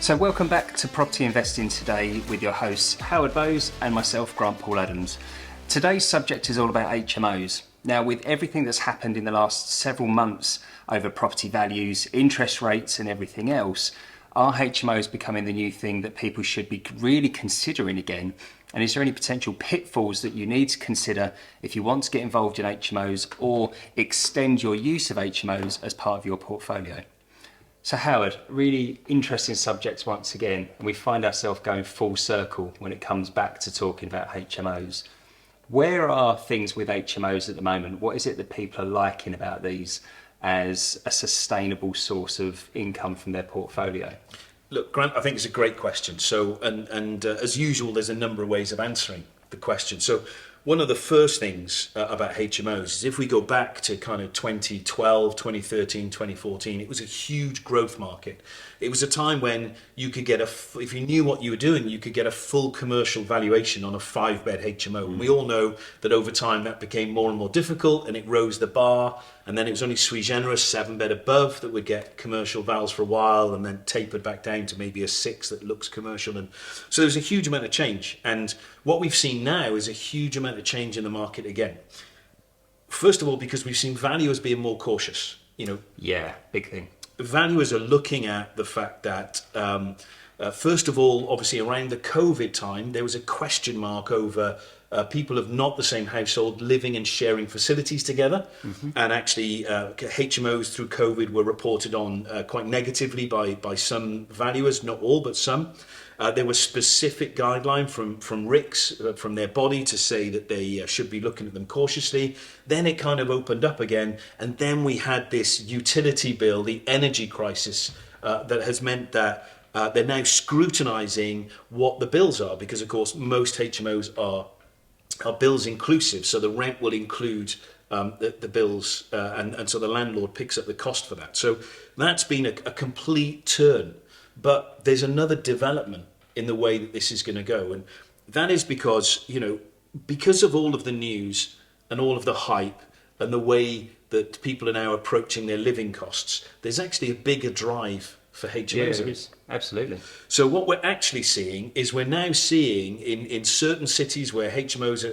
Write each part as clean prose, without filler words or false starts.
So welcome back to Property Investing Today with your hosts Howard Bowes and myself, Grant Paul Adams. Today's subject is all about HMOs. Now, with everything that's happened in the last several months over property values, interest rates and everything else, are HMOs becoming the new thing that people should be really considering again? And is there any potential pitfalls that you need to consider if you want to get involved in HMOs or extend your use of HMOs as part of your portfolio? So Howard, really interesting subject once again, and we find ourselves going full circle when it comes back to talking about HMOs. Where are things with HMOs at the moment? What is it that people are liking about these as a sustainable source of income from their portfolio? Look, Grant, I think it's a great question. So, as usual, there's a number of ways of answering the question. So, one of the first things about HMOs is if we go back to kind of 2012, 2013, 2014, it was a huge growth market. It was a time when you could get if you knew what you were doing, you could get a full commercial valuation on a 5-bed HMO. And we all know that over time that became more and more difficult and it rose the bar. And then it was only sui generis, 7-bed above, that would get commercial vals for a while and then tapered back down to maybe a 6 that looks commercial. And so there's a huge amount of change. And what we've seen now is a huge amount of change in the market again. First of all, because we've seen valuers being more cautious. Yeah, big thing. Valuers are looking at the fact that, first of all, obviously around the COVID time, there was a question mark over people of not the same household living and sharing facilities together. Mm-hmm. And actually, HMOs through COVID were reported on quite negatively by some valuers, not all, but some. There was specific guideline from RICS, from their body, to say that they should be looking at them cautiously. Then it kind of opened up again. And then we had this utility bill, the energy crisis, that has meant that they're now scrutinising what the bills are, because, of course, most HMOs are bills inclusive. So the rent will include the bills, and so the landlord picks up the cost for that. So that's been a complete turn. But there's another development in the way that this is going to go. And that is because of all of the news and all of the hype and the way that people are now approaching their living costs, there's actually a bigger drive for HMOs. Yeah, there is. Absolutely. So what we're actually seeing is we're now seeing in certain cities where HMOs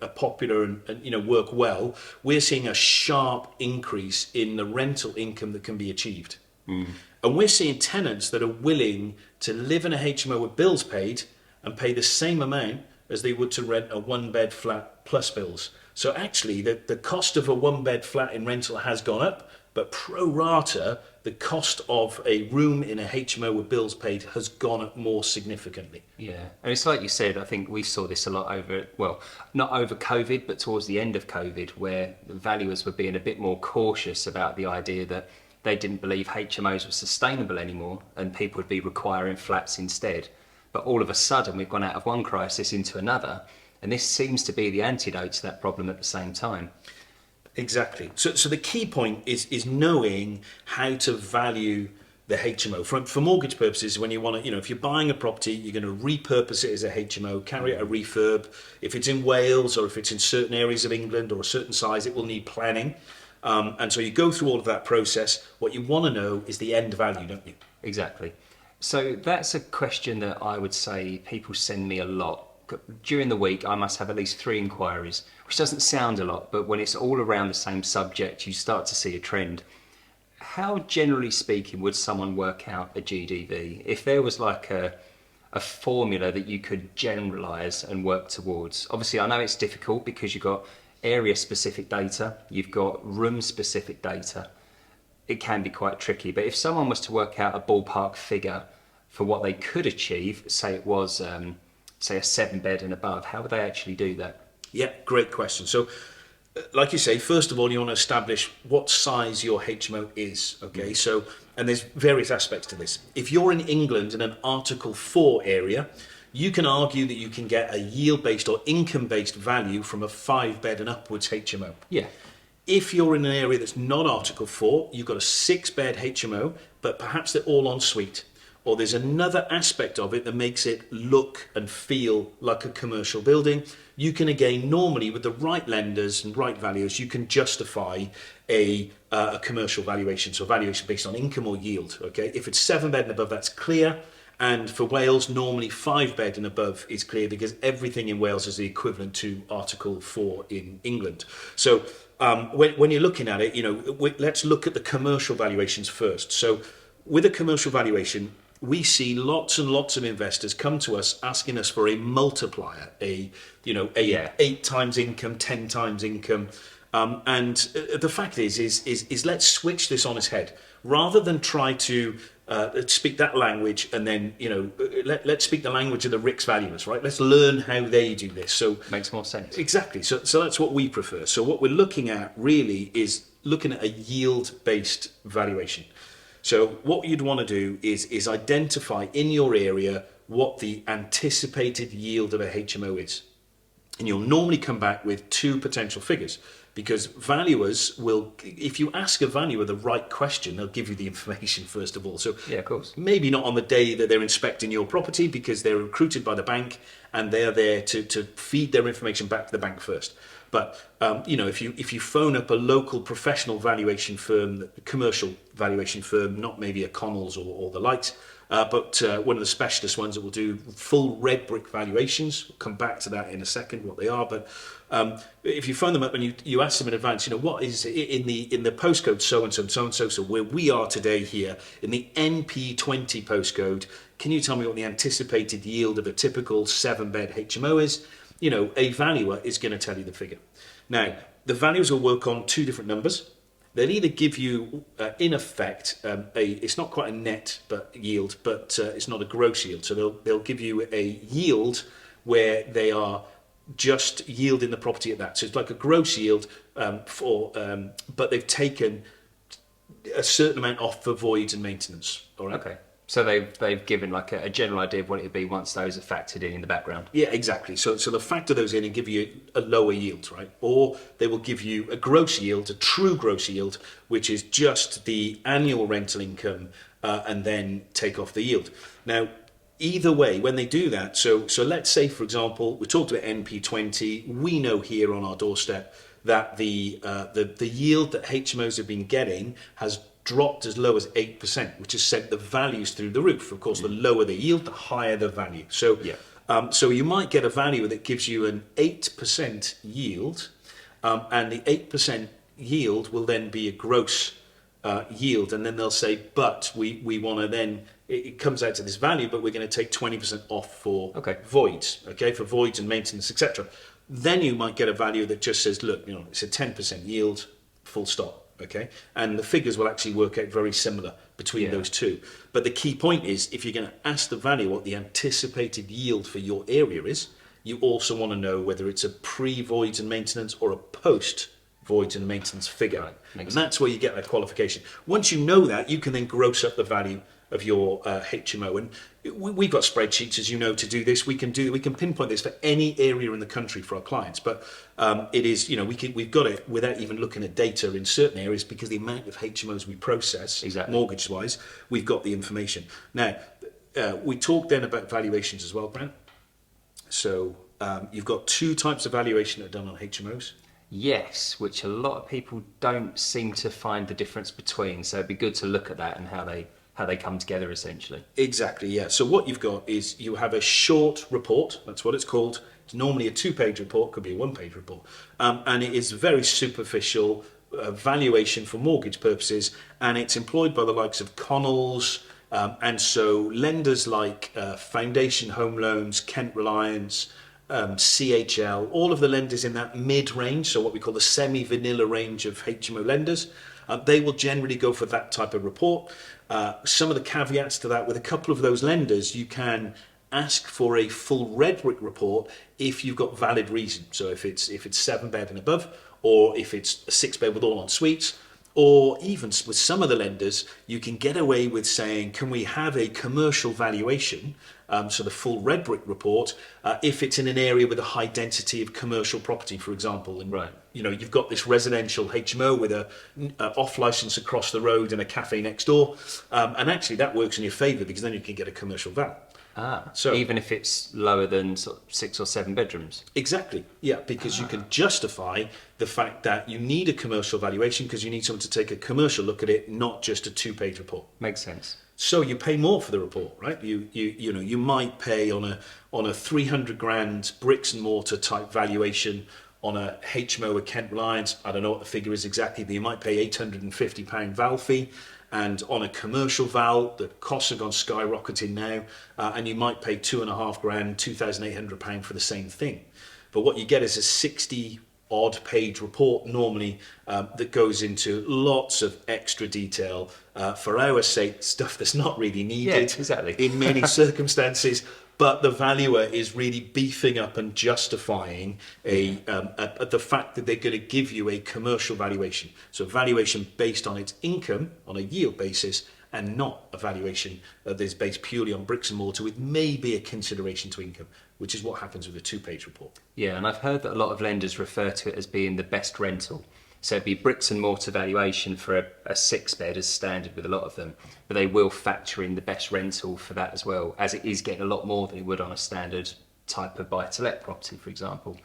are popular and work well, we're seeing a sharp increase in the rental income that can be achieved. Mm. And we're seeing tenants that are willing to live in a HMO with bills paid and pay the same amount as they would to rent a 1-bed flat plus bills. So actually, the cost of a 1-bed flat in rental has gone up, but pro rata, the cost of a room in a HMO with bills paid has gone up more significantly. Yeah, and it's like you said, I think we saw this a lot not over COVID, but towards the end of COVID, where the valuers were being a bit more cautious about the idea that they didn't believe HMOs were sustainable anymore and people would be requiring flats instead. But all of a sudden, we've gone out of one crisis into another, and this seems to be the antidote to that problem at the same time. Exactly. So the key point is knowing how to value the HMO. For mortgage purposes, when you want to, if you're buying a property, you're going to repurpose it as a HMO, carry out a refurb. If it's in Wales or if it's in certain areas of England or a certain size, it will need planning. And so you go through all of that process. What you want to know is the end value, don't you? Exactly. So that's a question that I would say people send me a lot. During the week, I must have at least 3 inquiries, which doesn't sound a lot, but when it's all around the same subject, you start to see a trend. How, generally speaking, would someone work out a GDV? If there was like a formula that you could generalise and work towards. Obviously, I know it's difficult because you've got area-specific data, you've got room-specific data. It can be quite tricky, but if someone was to work out a ballpark figure for what they could achieve, say it was say a 7-bed and above, how would they actually do that? Yeah, great question. So like you say, first of all, you want to establish what size your HMO is, okay? So, and there's various aspects to this. If you're in England in an Article 4 area, you can argue that you can get a yield-based or income-based value from a 5-bed and upwards HMO. Yeah. If you're in an area that's not Article 4, you've got a 6-bed HMO, but perhaps they're all en suite. Or there's another aspect of it that makes it look and feel like a commercial building. You can, again, normally with the right lenders and right valuers, you can justify a commercial valuation. So valuation based on income or yield, okay? If it's 7-bed and above, that's clear. And for Wales, normally 5-bed and above is clear, because everything in Wales is the equivalent to Article 4 in England. So when you're looking at it, let's look at the commercial valuations first. So with a commercial valuation, we see lots and lots of investors come to us asking us for a multiplier, a 8 times income, 10 times income. And the fact is let's switch this on its head. Rather than try to speak that language and then, let's speak the language of the RICS valuers, right? Let's learn how they do this. So makes more sense. Exactly. So that's what we prefer. So what we're looking at really is looking at a yield-based valuation. So what you'd want to do is identify in your area what the anticipated yield of a HMO is. And you'll normally come back with 2 potential figures, because valuers will, if you ask a valuer the right question, they'll give you the information first of all. So yeah, of course. Maybe not on the day that they're inspecting your property, because they're recruited by the bank and they're there to feed their information back to the bank first. But if you phone up a local professional valuation firm, commercial valuation firm, not maybe a Connells or the likes, but one of the specialist ones that will do full red brick valuations. We'll come back to that in a second, what they are. But if you phone them up and you ask them in advance, what is in the postcode so and so, so where we are today here in the NP20 postcode, can you tell me what the anticipated yield of a typical 7-bed HMO is? A valuer is going to tell you the figure. Now, the valuers will work on 2 different numbers. They'll either give you, in effect, it's not quite a net yield, but it's not a gross yield. So they'll give you a yield where they are just yielding the property at that. So it's like a gross yield, but they've taken a certain amount off for voids and maintenance. All right. Okay. So they've given like a general idea of what it would be once those are factored in the background. Yeah, exactly. So they'll factor those in and give you a lower yield, right? Or they will give you a gross yield, a true gross yield, which is just the annual rental income, and then take off the yield. Now, either way, when they do that, so let's say, for example, we talked about NP20. We know here on our doorstep that the yield that HMOs have been getting has dropped as low as 8%, which has sent the values through the roof. Of course, the lower the yield, the higher the value. So, so you might get a value that gives you an 8% yield, and the 8% yield will then be a gross yield, and then they'll say, but we want to then, it comes out to this value, but we're going to take 20% off for voids, for voids and maintenance, etc. Then you might get a value that just says, look, it's a 10% yield, full stop. Okay, and the figures will actually work out very similar between those 2. But the key point is, if you're going to ask the value what the anticipated yield for your area is, you also want to know whether it's a pre-voids and maintenance or a post-voids and maintenance figure. Right. And that's where you get that qualification. Once you know that, you can then gross up the value of your HMO, and we've got spreadsheets, as you know, to do this. We can pinpoint this for any area in the country for our clients, but it is, we've got it without even looking at data in certain areas, because the amount of HMOs we process, mortgage wise, we've got the information. Now, we talked then about valuations as well, Grant. So you've got 2 types of valuation that are done on HMOs. Yes, which a lot of people don't seem to find the difference between. So it'd be good to look at that and how they come together, essentially. Exactly, yeah. So what you've got is you have a short report. That's what it's called. It's normally a 2-page report, could be a 1-page report. And it is very superficial valuation for mortgage purposes, and it's employed by the likes of Connells, and so lenders like Foundation Home Loans, Kent Reliance, CHL, all of the lenders in that mid-range, so what we call the semi-vanilla range of HMO lenders, they will generally go for that type of report. Some of the caveats to that, with a couple of those lenders, you can ask for a full red brick report if you've got valid reason. So if it's 7-bed and above, or if it's a 6-bed with all en suites, or even with some of the lenders, you can get away with saying, can we have a commercial valuation, so the full red brick report, if it's in an area with a high density of commercial property, for example, and you've got this residential HMO with a off license across the road and a cafe next door, and actually that works in your favour, because then you can get a commercial val. So even if it's lower than sort of 6 or 7 bedrooms? Exactly, yeah, because you can justify the fact that you need a commercial valuation, because you need someone to take a commercial look at it, not just a 2-page report. Makes sense. So you pay more for the report, right? You might pay on a 300 grand bricks and mortar type valuation on a HMO, a Kent Reliance. I don't know what the figure is exactly, but you might pay £850 val fee. And on a commercial val, the costs have gone skyrocketing now, and you might pay £2.5 grand, £2,800 for the same thing. But what you get is a 60 odd page report normally that goes into lots of extra detail for our sake, stuff that's not really needed in many circumstances. But the valuer is really beefing up and justifying the fact that they're going to give you a commercial valuation. So a valuation based on its income on a yield basis, and not a valuation that is based purely on bricks and mortar with maybe a consideration to income, which is what happens with a 2-page report. Yeah, and I've heard that a lot of lenders refer to it as being the best rental. So it'd be bricks and mortar valuation for a 6-bed as standard with a lot of them, but they will factor in the best rental for that as well, as it is getting a lot more than it would on a standard type of buy-to-let property, for example.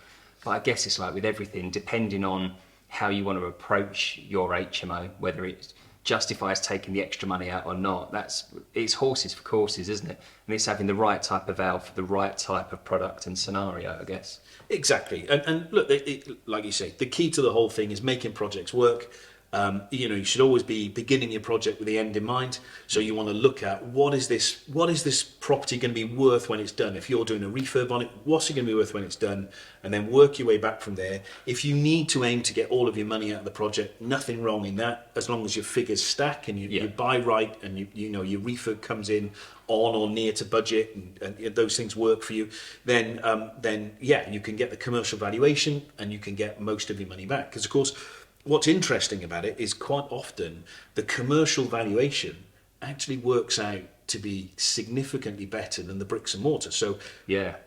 But I guess it's like with everything, depending on how you want to approach your HMO, whether it justifies taking the extra money out or not, it's horses for courses, isn't it? And it's having the right type of valve for the right type of product and scenario, I guess. Exactly. And look, like you say, the key to the whole thing is making projects work. You should always be beginning your project with the end in mind. So you want to look at what is this property going to be worth when it's done? If you're doing a refurb on it, what's it going to be worth when it's done? And then work your way back from there. If you need to aim to get all of your money out of the project, nothing wrong in that, as long as your figures stack and you buy right and your refurb comes in on or near to budget and those things work for you, then you can get the commercial valuation and you can get most of your money back. Because of course, what's interesting about it is quite often the commercial valuation actually works out to be significantly better than the bricks and mortar. So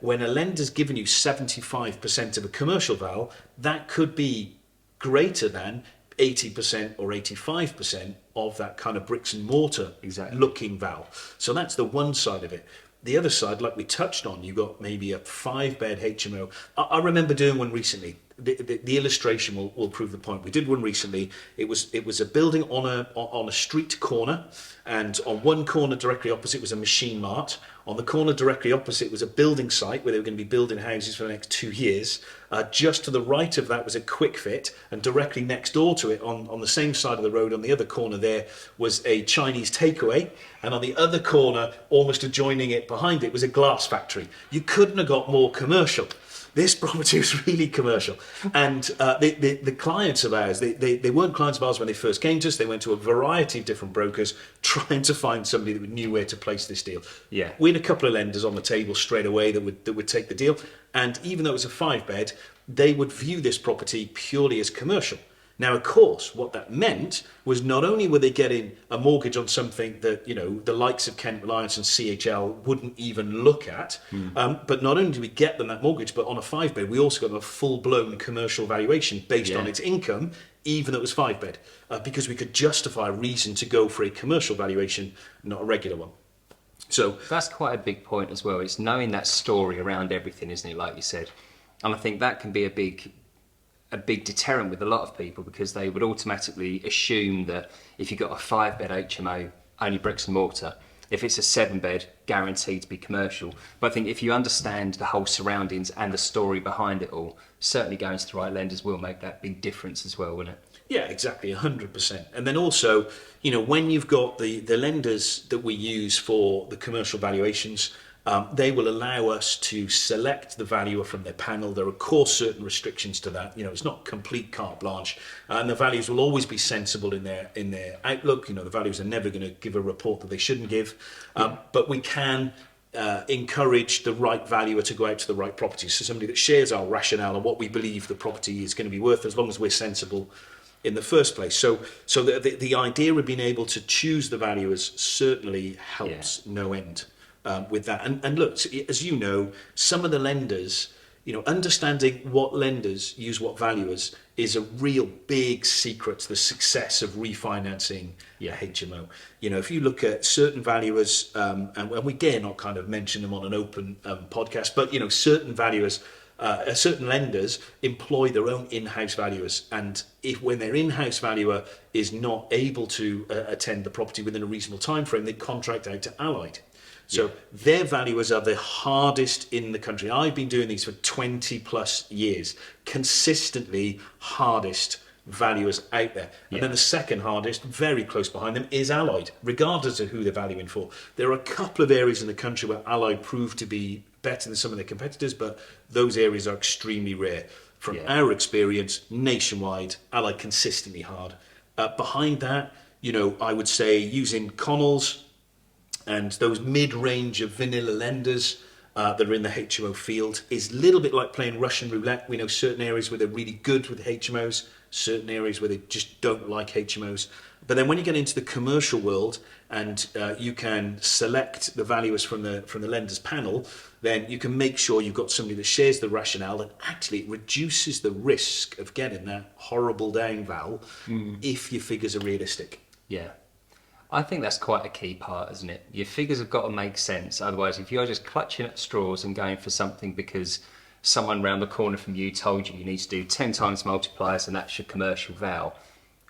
when a lender's given you 75% of a commercial val, that could be greater than 80% or 85% of that kind of bricks and mortar looking val. So that's the one side of it. The other side, like we touched on, you got maybe a 5-bed HMO. I remember doing one recently. The illustration will prove the point. We did one recently. It was a building on a street corner, and on one corner directly opposite was a machine mart. On the corner directly opposite was a building site where they were going to be building houses for the next 2 years. Just to the right of that was a quick fit, and directly next door to it, on the same side of the road, on the other corner there, was a Chinese takeaway, and on the other corner, almost adjoining it behind it, was a glass factory. You couldn't have got more commercial. This property was really commercial. And the clients of ours, they weren't clients of ours when they first came to us. They went to a variety of different brokers trying to find somebody that knew where to place this deal. Yeah. We had a couple of lenders on the table straight away that would take the deal. And even though it was a 5-bed, they would view this property purely as commercial. Now, of course, what that meant was not only were they getting a mortgage on something that, the likes of Kent Reliance and CHL wouldn't even look at, but not only did we get them that mortgage, but on a 5-bed, we also got them a full-blown commercial valuation based on its income, even though it was 5-bed, because we could justify a reason to go for a commercial valuation, not a regular one. So that's quite a big point as well. It's knowing that story around everything, isn't it, like you said? And I think that can be a big deterrent with a lot of people, because they would automatically assume that if you've got a 5-bed HMO, only bricks and mortar. If it's a 7-bed, guaranteed to be commercial. But I think if you understand the whole surroundings and the story behind it all, certainly going to the right lenders will make that big difference as well, won't it? Yeah, exactly, 100%. And then also, when you've got the lenders that we use for the commercial valuations, they will allow us to select the valuer from their panel. There are, of course, certain restrictions to that. It's not complete carte blanche, and the values will always be sensible in their outlook. The valuers are never going to give a report that they shouldn't give, but we can encourage the right valuer to go out to the right properties. So somebody that shares our rationale and what we believe the property is going to be worth, as long as we're sensible in the first place. So the idea of being able to choose the valuers certainly helps no end. With that. And look, as you know, some of the lenders, understanding what lenders use what valuers is a real big secret to the success of refinancing a HMO. If you look at certain valuers, and we dare not kind of mention them on an open podcast, but certain valuers certain lenders employ their own in-house valuers, and if when their in-house valuer is not able to attend the property within a reasonable time frame, they contract out to Allied. So their valuers are the hardest in the country. I've been doing these for 20 plus years, consistently hardest valuers out there. And then the second hardest, very close behind them, is Allied, regardless of who they're valuing for. There are a couple of areas in the country where Allied proved to be better than some of their competitors, but those areas are extremely rare. From our experience, nationwide, Allied consistently hard. Behind that, I would say using Connells and those mid-range of vanilla lenders that are in the HMO field is a little bit like playing Russian roulette. We know certain areas where they're really good with HMOs, certain areas where they just don't like HMOs. But then when you get into the commercial world and you can select the valuers from the lenders panel, then you can make sure you've got somebody that shares the rationale, and actually it reduces the risk of getting that horrible down val if your figures are realistic. Yeah. I think that's quite a key part, isn't it? Your figures have got to make sense. Otherwise, if you're just clutching at straws and going for something because someone round the corner from you told you need to do 10 times multipliers and that's your commercial val,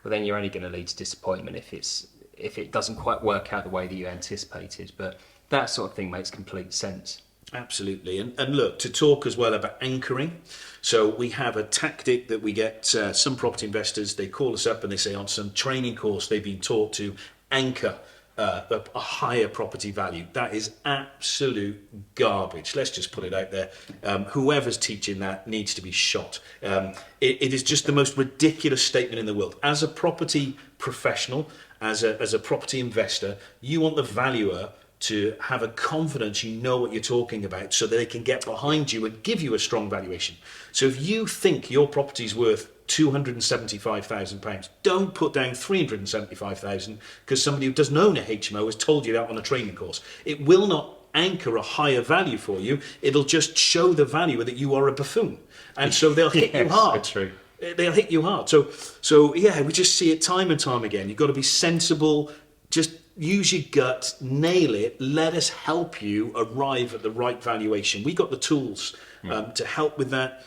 well, then you're only going to lead to disappointment if it doesn't quite work out the way that you anticipated. But that sort of thing makes complete sense. Absolutely. And look, to talk as well about anchoring. So we have a tactic that we get some property investors, they call us up and they say on some training course they've been taught to anchor a higher property value. That is absolute garbage. Let's just put it out there. Whoever's teaching that needs to be shot. It is just the most ridiculous statement in the world. As a property professional, as a property investor, you want the valuer to have a confidence you know what you're talking about so that they can get behind you and give you a strong valuation. So if you think your property's worth £275,000, don't put down £375,000 because somebody who doesn't own a HMO has told you that on a training course. It will not anchor a higher value for you. It'll just show the valuer that you are a buffoon. And so they'll hit you hard. So true. They'll hit you hard. So yeah, we just see it time and time again. You've got to be sensible. Just use your gut, nail it. Let us help you arrive at the right valuation. We've got the tools to help with that.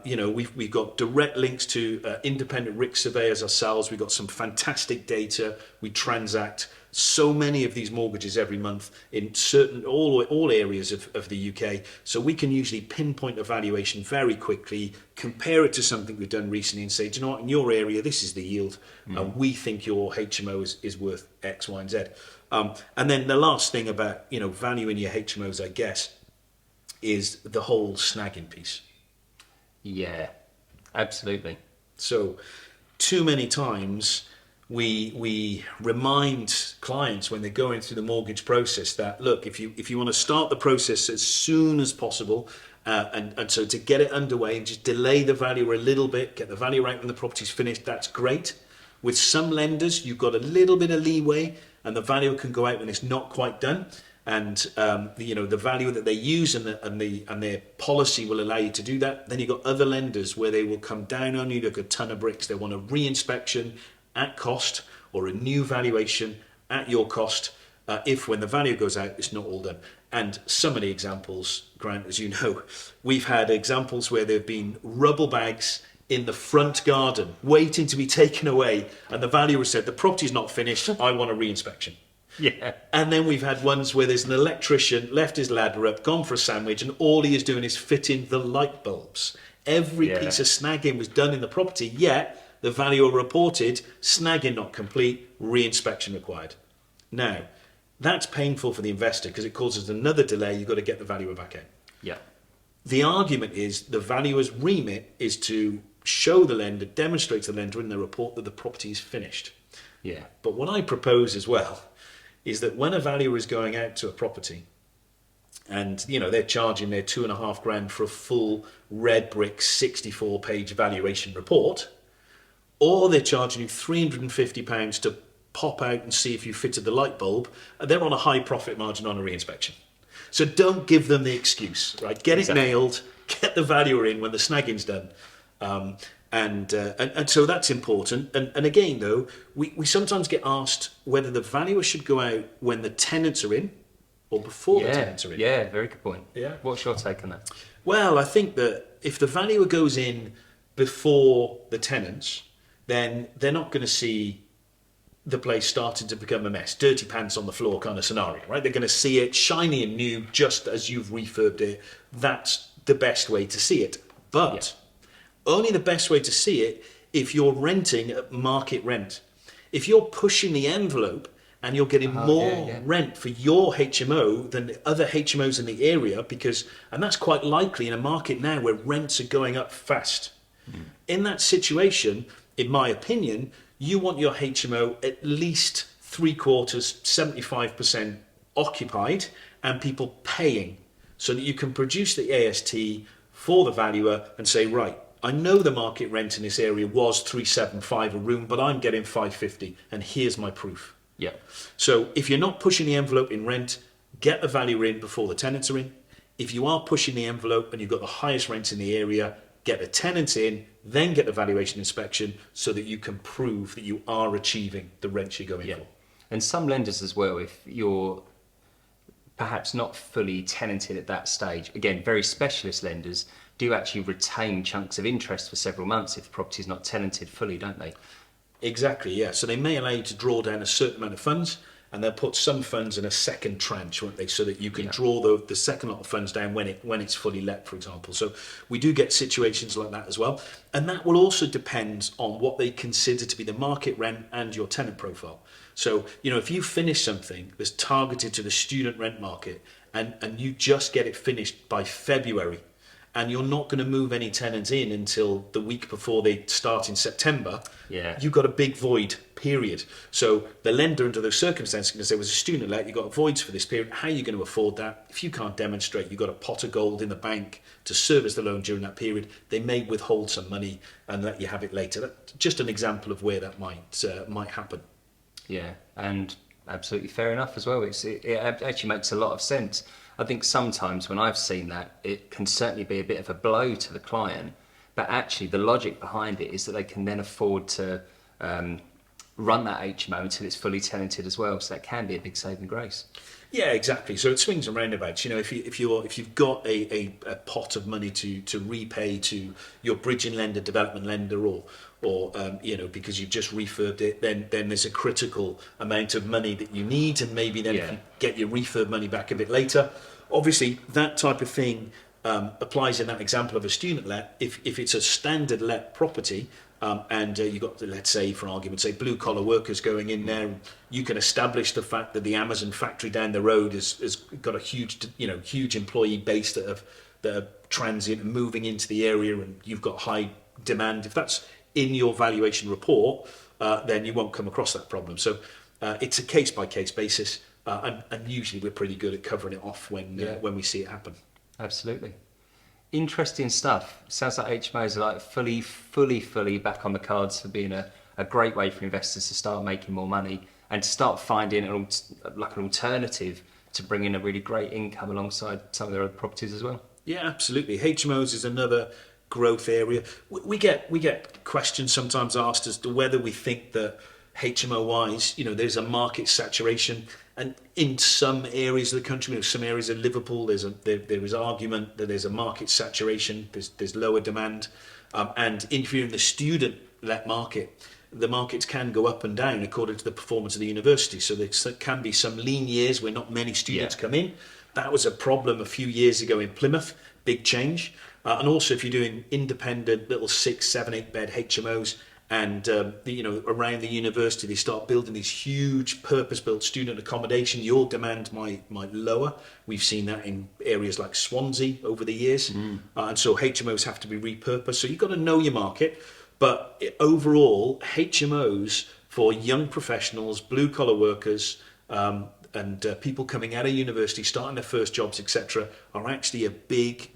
We've got direct links to independent RIC surveyors ourselves. We've got some fantastic data. We transact so many of these mortgages every month in certain all areas of the UK. So we can usually pinpoint a valuation very quickly, compare it to something we've done recently and say, do you know what, in your area, this is the yield. And we think your HMO is worth X, Y, and Z. And then the last thing about, valuing your HMOs, I guess, is the whole snagging piece. Yeah, absolutely. So too many times we remind clients when they're going through the mortgage process that, look, if you want to start the process as soon as possible, and so to get it underway and just delay the valuer a little bit, get the value right when the property's finished, that's great. With some lenders, you've got a little bit of leeway and the valuer can go out when it's not quite done. And the value that they use and their policy will allow you to do that. Then you've got other lenders where they will come down on you, look a ton of bricks. They want a re-inspection at cost or a new valuation at your cost if when the value goes out, it's not all done. And some of the examples, Grant, as you know, we've had examples where there have been rubble bags in the front garden waiting to be taken away. And the valuer said, the property's not finished, I want a re-inspection. Yeah. And then we've had ones where there's an electrician left his ladder up, gone for a sandwich, and all he is doing is fitting the light bulbs. Every piece of snagging was done in the property, yet the valuer reported snagging not complete, re-inspection required. Now, that's painful for the investor because it causes another delay. You've got to get the valuer back in. Yeah. The argument is the valuer's remit is to show the lender, demonstrate to the lender in the report that the property is finished. Yeah. But what I propose as well is that when a valuer is going out to a property and they're charging their £2,500 for a full red brick 64-page valuation report, or they're charging you £350 to pop out and see if you fitted the light bulb, they're on a high profit margin on a re-inspection. So don't give them the excuse, right? Get it nailed, get the valuer in when the snagging's done. And so that's important. And again, though, we sometimes get asked whether the valuer should go out when the tenants are in or before the tenants are in? Yeah, very good point. Yeah. What's your take on that? Well, I think that if the valuer goes in before the tenants, then they're not going to see the place starting to become a mess, dirty pants on the floor kind of scenario, right? They're going to see it shiny and new just as you've refurbed it. That's the best way to see it. But only the best way to see it if you're renting at market rent. If you're pushing the envelope and you're getting more rent for your HMO than the other HMOs in the area, and that's quite likely in a market now where rents are going up fast. In that situation, in my opinion, you want your HMO at least 3/4, 75% occupied and people paying, so that you can produce the AST for the valuer and say, right, I know the market rent in this area was 375 a room, but I'm getting 550 and here's my proof. Yeah. So if you're not pushing the envelope in rent, get the valuer in before the tenants are in. If you are pushing the envelope and you've got the highest rents in the area, get the tenants in, then get the valuation inspection so that you can prove that you are achieving the rents you're going for. And some lenders as well, if you're perhaps not fully tenanted at that stage, again, very specialist lenders do actually retain chunks of interest for several months if the property is not tenanted fully, don't they? Exactly, yeah. So they may allow you to draw down a certain amount of funds, and they'll put some funds in a second tranche, won't they, so that you can draw the second lot of funds down when it's fully let, for example. So we do get situations like that as well. And that will also depend on what they consider to be the market rent and your tenant profile. So, if you finish something that's targeted to the student rent market and you just get it finished by February, and you're not going to move any tenants in until the week before they start in September, you've got a big void period. So the lender under those circumstances can say, was a student let, you've got voids for this period, how are you going to afford that? If you can't demonstrate you've got a pot of gold in the bank to service the loan during that period, they may withhold some money and let you have it later. That's just an example of where that might happen. Yeah, and absolutely fair enough as well. It actually makes a lot of sense. I think sometimes when I've seen that, it can certainly be a bit of a blow to the client, but actually the logic behind it is that they can then afford to run that HMO until it's fully tenanted as well. So that can be a big saving grace. Yeah, exactly. So it swings and roundabouts. If you've got a pot of money to repay to your bridging lender, development lender, or because you've just refurbed it, then there's a critical amount of money that you need, and maybe then if you get your refurb money back a bit later. Obviously, that type of thing applies in that example of a student let. If it's a standard let property, and you've got, let's say, for argument's sake, blue collar workers going in there, and you can establish the fact that the Amazon factory down the road has got a huge employee base that are transient and moving into the area, and you've got high demand. If that's in your valuation report, then you won't come across that problem. So it's a case by case basis, and usually we're pretty good at covering it off when we see it happen. Absolutely. Interesting stuff. Sounds like HMOs are like fully back on the cards for being a great way for investors to start making more money and to start finding an alternative to bring in a really great income alongside some of their other properties as well. Yeah, absolutely. HMOs is another growth area. We get questions sometimes asked as to whether we think that HMO-wise, there's a market saturation, and in some areas of the country, some areas of Liverpool, there is argument that there's a market saturation, there's lower demand, and if you're in the student let market, the markets can go up and down according to the performance of the university. So there can be some lean years where not many students come in. That was a problem a few years ago in Plymouth, big change. And also if you're doing independent little 6, 7, 8 bed HMOs, and around the university they start building these huge purpose-built student accommodation, your demand might lower. We've seen that in areas like Swansea over the years, and so HMOs have to be repurposed. So you've got to know your market, but overall HMOs for young professionals, blue-collar workers, and people coming out of university, starting their first jobs, etc., are actually a big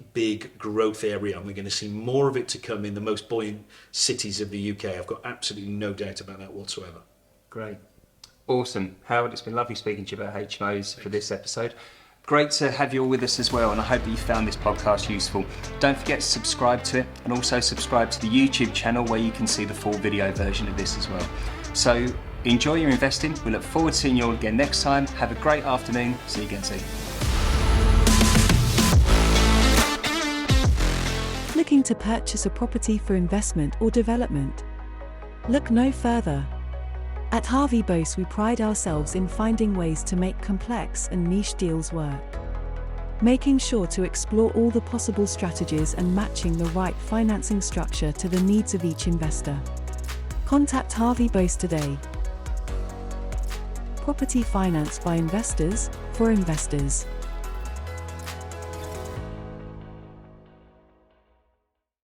growth area, and we're going to see more of it to come in the most buoyant cities of the UK. I've got absolutely no doubt about that whatsoever. Great. Awesome. Howard, it's been lovely speaking to you about HMOs for this episode. Great to have you all with us as well, and I hope that you found this podcast useful. Don't forget to subscribe to it, and also subscribe to the YouTube channel where you can see the full video version of this as well. So enjoy your investing. We look forward to seeing you all again next time. Have a great afternoon. See you again soon. to purchase a property for investment or development? Look no further. At Harvey Bowes, we pride ourselves in finding ways to make complex and niche deals work. Making sure to explore all the possible strategies and matching the right financing structure to the needs of each investor. Contact Harvey Bowes today. Property finance by investors, for investors.